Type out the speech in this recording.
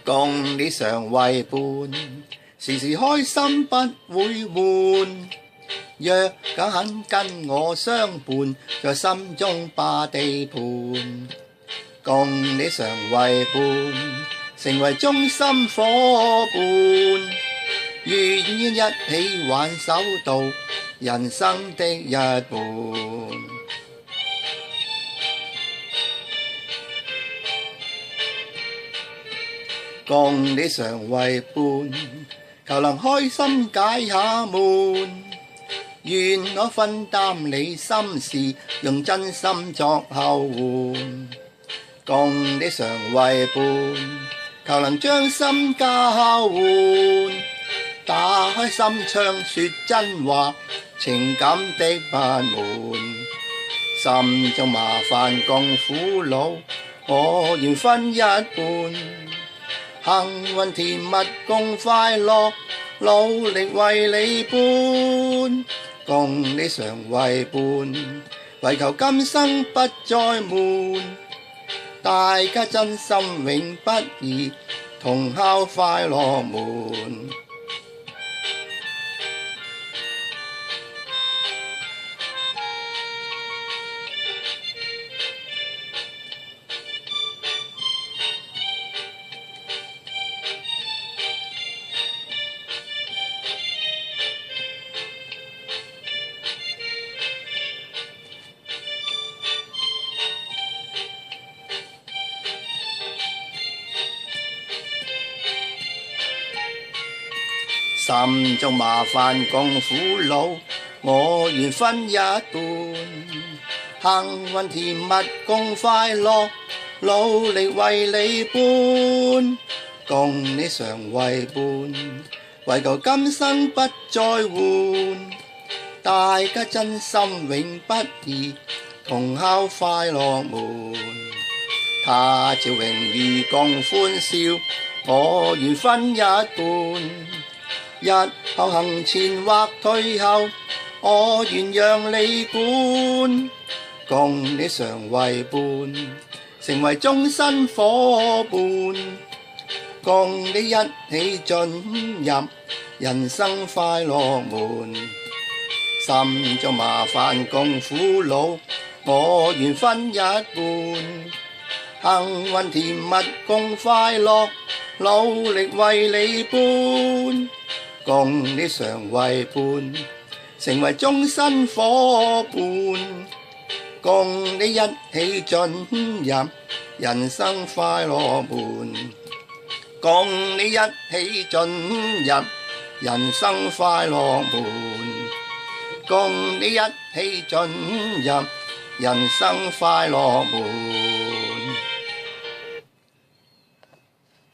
共你常為伴，時時開心不會悶。若肯跟我相伴，在心中霸地盤。共你常為伴，成為終心夥伴。願意一起挽手到人生的一半。共你常為伴，求能開心解下悶。願我分擔你心事，用真心作後援。共你常為伴，求能將心交換。打開心窗說真話，情感的不滿。心中麻煩共苦惱，我願分一半。幸運甜蜜共快樂，努力為你伴。共你常為伴，為求今生不再悶。大家真心永不移，同敲快樂門。心中麻煩共苦惱，我願分一半。幸運甜蜜共快樂，努力為你伴。共你常為伴，為求今生不再換。大家真心永不移，同敲快樂門。他朝榮譽共歡笑，我願分一半。日後行前或退後，我願讓你管。共你常為伴，成為終身夥伴。共你一起進入人生快樂門。心中麻煩共苦惱，我願分一半。幸運甜蜜共快樂，努力為你伴。共你常為伴，成為終身夥伴。共你一起進入人生快樂門。共你一起進入人生快樂門。共你一起進入人生快樂門。